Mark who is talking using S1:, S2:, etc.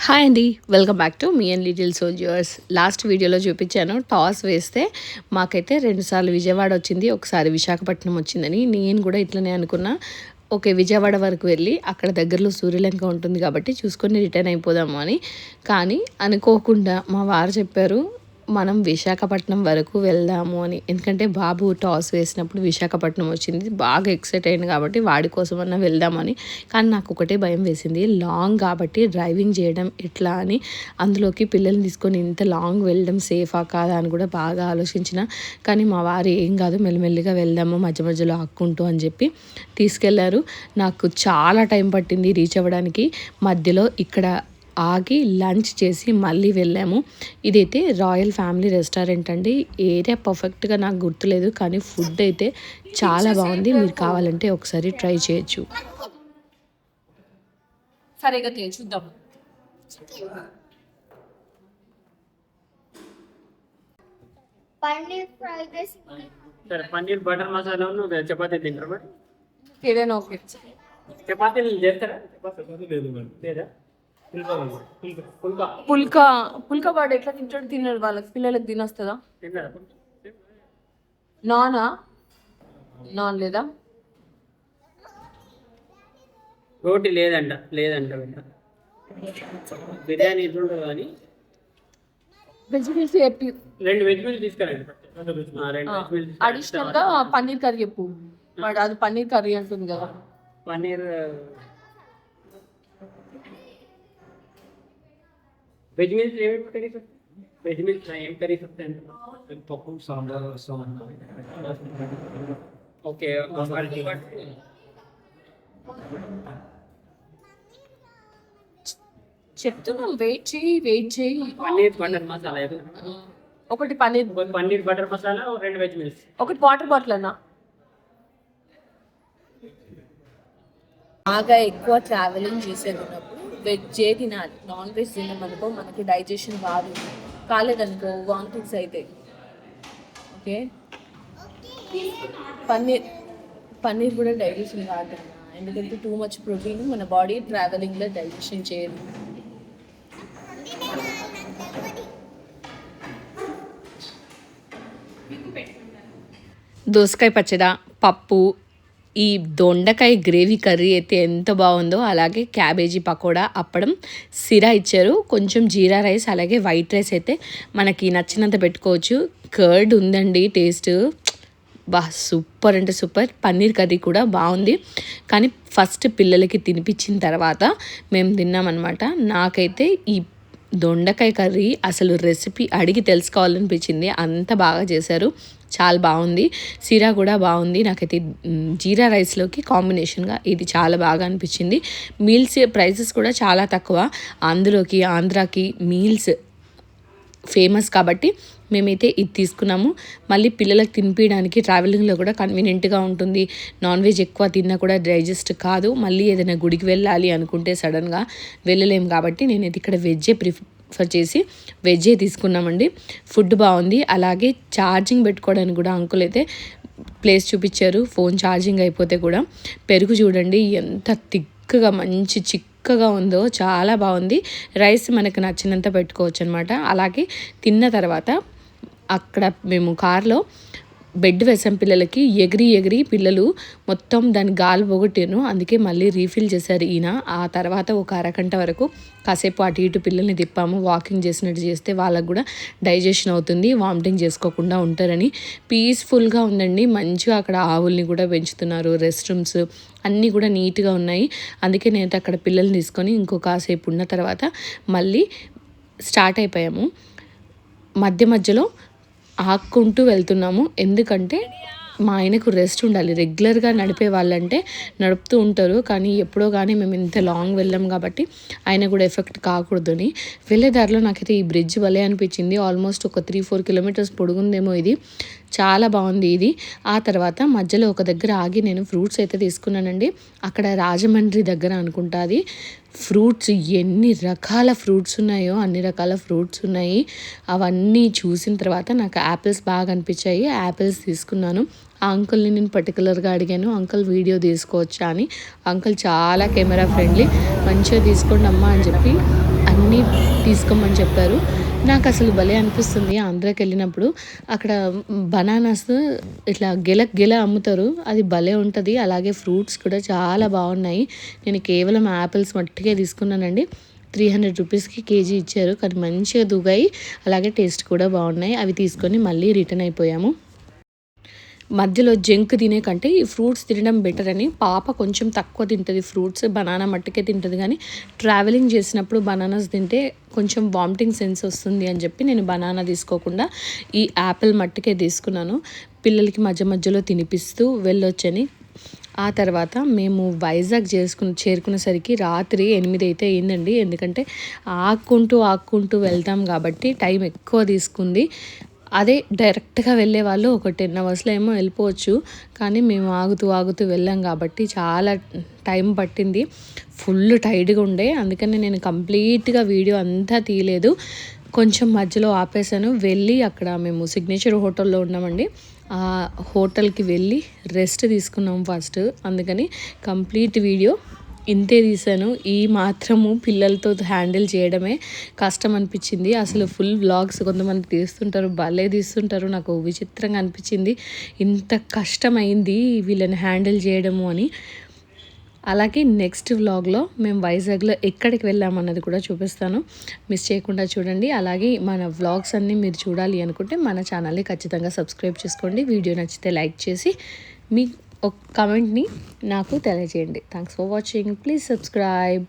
S1: Hi అండి, welcome back to me and little soldiers. Last వీడియోలో చూపించాను టాస్ వేస్తే మాకైతే 2 సార్లు విజయవాడ వచ్చింది, ఒకసారి విశాఖపట్నం వచ్చిందని. నేను కూడా ఇట్లనే అనుకున్నా. ఓకే, విజయవాడ వరకు వెళ్ళి అక్కడ దగ్గరలో సూర్యలంక ఉంటుంది కాబట్టి చూసుకొని రిటర్న్ అయిపోదాము అని. కానీ అనుకోకుండా మా వారు చెప్పారు మనం విశాఖపట్నం వరకు వెళ్దాము అని. ఎందుకంటే బాబు టాస్ వేసినప్పుడు విశాఖపట్నం వచ్చింది, బాగా ఎక్సైట్ అయింది కాబట్టి వాడి కోసమన్నా వెళ్దామని. కానీ నాకు ఒకటే భయం వేసింది, లాంగ్ కాబట్టి డ్రైవింగ్ చేయడం ఎట్లా అని. అందులోకి పిల్లల్ని తీసుకొని ఇంత లాంగ్ వెళ్ళడం సేఫా కాదా అని కూడా బాగా ఆలోచించిన. కానీ మా వారు ఏం కాదు, మెల్లిమెల్లిగా వెళ్దాము మధ్య మధ్యలో ఆక్కుంటూ అని చెప్పి తీసుకెళ్లారు. నాకు చాలా టైం పట్టింది రీచ్ అవ్వడానికి. మధ్యలో ఇక్కడ ఆగి లంచ్ చేసి మళ్ళీ వెళ్ళాము. ఇదైతే రాయల్ ఫ్యామిలీ రెస్టారెంట్ అండి. ఏరియా పర్ఫెక్ట్గా నాకు గుర్తులేదు, కానీ ఫుడ్ అయితే చాలా బాగుంది. మీరు కావాలంటే ఒకసారి ట్రై చేయొచ్చు.
S2: సరిగా చూద్దాం.
S3: పన్నీర్ బటర్ మసాలా చపాతీ తింటారు మరి
S2: ఏదైనా ఓకే.
S3: చపాతీలు చేస్తారా? లేదా
S2: పుల్కా పుల్కా వాడు ఎట్లా తింటాడు? తిన్నాడు, వాళ్ళకి పిల్లలకి తినొస్తుందా? నాన్ లేదా?
S3: రోటీ లేదంట బిర్యానీ ఎట్లుంటుంది కానీ
S2: వెజిటేబుల్స్ చెప్పి
S3: 2 వెజ్ మీల్స్ తీసుకురండి.
S2: అడిషనల్ గా పన్నీర్ కర్రీ చెప్పు. వాడు అది పన్నీర్ కర్రీ అంటుంది కదా.
S3: పన్నీర్ వెజ్ మీల్స్ ఏమేమి కర్రీస్? వెజ్ మీల్స్ ఏం కర్రీస్ వస్తాయండి?
S4: పప్పు సాంబార్
S3: ఓకే.
S2: చెప్తున్నాం, వెయిట్ చేయి.
S3: పన్నీర్ బటర్ మసాలా
S2: ఒకటి paneer
S3: butter masala, 2 veg meals.
S2: ఒకటి వాటర్ బాటిల్ అన్నా. బాగా ఎక్కువ ట్రావెలింగ్ చేసేటప్పుడు వెజ్జే తినాలి. నాన్ వెజ్ తిన్నామనుకో మనకి డైజెషన్ కాలేదనుకో వామిటింగ్స్ అవుతాయి. ఓకే, పన్నీర్ కూడా డైజెషన్ కాదు, ఎందుకంటే టూ మచ్ ప్రోటీన్ మన బాడీ ట్రావెలింగ్లో డైజెషన్ చేయదు.
S1: దోసకాయ పచ్చడి, పప్పు, ఈ దొండకాయ గ్రేవీ కర్రీ అయితే ఎంత బాగుందో. అలాగే క్యాబేజీ పకోడా, అప్పడం, సిరా ఇచ్చారు, కొంచెం జీరా రైస్, అలాగే వైట్ రైస్ అయితే మనకి నచ్చినంత పెట్టుకోవచ్చు. కర్డ్ ఉందండి, టేస్ట్ సూపర్ అంటే సూపర్. పన్నీర్ కర్రీ కూడా బాగుంది. కానీ ఫస్ట్ పిల్లలకి తినిపించిన తర్వాత మేము తిన్నామన్నమాట. నాకైతే ఈ దొండకాయ కర్రీ అసలు రెసిపీ అడిగి తెలుసుకోవాలనిపించింది, అంత బాగా చేశారు, చాలా బాగుంది. సిరా కూడా బాగుంది. నాకైతే జీరా రైస్లోకి కాంబినేషన్గా ఇది చాలా బాగా అనిపించింది. మీల్స్ ప్రైసెస్ కూడా చాలా తక్కువ. అందులోకి ఆంధ్రాకి మీల్స్ ఫేమస్ కాబట్టి మేమైతే ఇది తీసుకున్నాము. మళ్ళీ పిల్లలకు తినిపించడానికి ట్రావెలింగ్లో కూడా కన్వీనియంట్గా ఉంటుంది. నాన్ వెజ్ ఎక్కువ తిన్నా కూడా డైజెస్ట్ కాదు. మళ్ళీ ఏదైనా గుడికి వెళ్ళాలి అనుకుంటే సడన్గా వెళ్ళలేము కాబట్టి నేనైతే ఇక్కడ వెజ్జే ప్రిఫర్ చేసి వెజ్జే తీసుకున్నామండి. ఫుడ్ బాగుంది. అలాగే ఛార్జింగ్ పెట్టుకోవడానికి కూడా అంకుల్ అయితే ప్లేస్ చూపించారు, ఫోన్ ఛార్జింగ్ అయిపోతే కూడా. పెరుగు చూడండి ఎంత థిక్గా మంచి చిక్కగా ఉందో, చాలా బాగుంది. రైస్ మనకు నచ్చినంత పెట్టుకోవచ్చు అనమాట. అలాగే తిన్న తర్వాత అక్కడ మేము కార్లో బెడ్ వేసాం పిల్లలకి. ఎగిరి పిల్లలు మొత్తం దాన్ని గాలి పోగొట్టాను, అందుకే మళ్ళీ రీఫిల్ చేశారు ఈయన. ఆ తర్వాత ఒక అరగంట వరకు కాసేపు అటు ఇటు పిల్లల్ని తిప్పాము. వాకింగ్ చేసినట్టు చేస్తే వాళ్ళకు కూడా డైజెషన్ అవుతుంది, వామిటింగ్ చేసుకోకుండా ఉంటారని. పీస్ఫుల్గా ఉందండి, మంచిగా అక్కడ ఆవుల్ని కూడా పెంచుతున్నారు, రెస్ట్ రూమ్స్ అన్నీ కూడా నీట్గా ఉన్నాయి. అందుకే నేను అక్కడ పిల్లల్ని తీసుకొని ఇంకో కాసేపు ఉన్న తర్వాత మళ్ళీ స్టార్ట్ అయిపోయాము. మధ్యలో ఆక్కుంటూ వెళ్తున్నాము, ఎందుకంటే మా ఆయనకు రెస్ట్ ఉండాలి. రెగ్యులర్గా నడిపే వాళ్ళంటే నడుపుతూ ఉంటారు, కానీ ఎప్పుడో కానీ మేము ఇంత లాంగ్ వెళ్ళాం కాబట్టి ఆయన కూడా ఎఫెక్ట్ కాకూడదని. వెళ్ళే దారిలో నాకైతే ఈ బ్రిడ్జ్ భలే అనిపించింది. ఆల్మోస్ట్ ఒక 3-4 కిలోమీటర్స్ పొడుగుందేమో ఇది, చాలా బాగుంది ఇది. ఆ తర్వాత మధ్యలో ఒక దగ్గర ఆగి నేను ఫ్రూట్స్ అయితే తీసుకున్నానండి. అక్కడ రాజమండ్రి దగ్గర అనుకుంటా అది. ఫ్రూట్స్ ఎన్ని రకాల ఫ్రూట్స్ ఉన్నాయో అన్ని రకాల ఫ్రూట్స్ ఉన్నాయి. అవన్నీ చూసిన తర్వాత నాకు యాపిల్స్ బాగా అనిపించాయి, యాపిల్స్ తీసుకున్నాను. ఆ అంకుల్ని నేను పర్టికులర్గా అడిగాను, అంకుల్ వీడియో తీసుకోవచ్చా అని. అంకుల్ చాలా కెమెరా ఫ్రెండ్లీ, మంచిగా తీసుకోండి అమ్మా అని చెప్పి అన్నీ అన్నీ తీసుకోమని చెప్పారు. నాకు అసలు భలే అనిపిస్తుంది ఆంధ్రాకి వెళ్ళినప్పుడు అక్కడ బనానాస్ ఇట్లా గెల అమ్ముతారు, అది భలే ఉంటుంది. అలాగే ఫ్రూట్స్ కూడా చాలా బాగున్నాయి. నేను కేవలం యాపిల్స్ మట్టుకే తీసుకున్నానండి. 300 రూపీస్కి కేజీ ఇచ్చారు, కానీ మంచిగా దుగాయి, అలాగే టేస్ట్ కూడా బాగున్నాయి. అవి తీసుకొని మళ్ళీ రిటర్న్ అయిపోయాము. మధ్యలో జంక్ తినే కంటే ఈ ఫ్రూట్స్ తినడం బెటర్ అని. పాప కొంచెం తక్కువ తింటుంది ఫ్రూట్స్, బనానా మట్టుకే తింటుంది, కానీ ట్రావెలింగ్ చేసినప్పుడు బనానాస్ తింటే కొంచెం వామిటింగ్ సెన్స్ వస్తుంది అని చెప్పి నేను బనానా తీసుకోకుండా ఈ యాపిల్ మట్టుకే తీసుకున్నాను. పిల్లలకి మధ్య మధ్యలో తినిపిస్తూ వెళ్ళొచ్చని. ఆ తర్వాత మేము వైజాగ్ చేరుకునేసరికి రాత్రి 8 అయితే అయిందండి. ఎందుకంటే ఆక్కుంటూ వెళ్తాం కాబట్టి టైం ఎక్కువ తీసుకుంది. అదే డైరెక్ట్గా వెళ్ళే వాళ్ళు ఒక 10 అవర్స్లో ఏమో వెళ్ళిపోవచ్చు, కానీ మేము ఆగుతూ వెళ్ళాం కాబట్టి చాలా టైం పట్టింది. ఫుల్ టైర్డ్గా ఉండే, అందుకని నేను కంప్లీట్గా వీడియో అంతా తీయలేదు. కొంచెం మధ్యలో ఆపేసాను. వెళ్ళి అక్కడ మేము సిగ్నేచర్ హోటల్లో ఉన్నామండి. ఆ హోటల్కి వెళ్ళి రెస్ట్ తీసుకున్నాం ఫస్ట్, అందుకని కంప్లీట్ వీడియో ఇంతే తీసాను. ఈ మాత్రము పిల్లలతో హ్యాండిల్ చేయడమే కష్టం అనిపించింది. అసలు ఫుల్ వ్లాగ్స్ కొంతమంది తీస్తుంటారు, భలే తీస్తుంటారు. నాకు విచిత్రంగా అనిపించింది, ఇంత కష్టమైంది వీళ్ళని హ్యాండిల్ చేయడము అని. అలాగే నెక్స్ట్ వ్లాగ్లో మేము వైజాగ్లో ఎక్కడికి వెళ్ళామన్నది కూడా చూపిస్తాను, మిస్ చేయకుండా చూడండి. అలాగే మన వ్లాగ్స్ అన్నీ మీరు చూడాలి అనుకుంటే మన ఛానల్ని ఖచ్చితంగా సబ్స్క్రైబ్ చేసుకోండి. వీడియో నచ్చితే లైక్ చేసి మీ ఒక కమెంట్ని నాకు తెలియజేయండి. Thanks for watching. Please subscribe.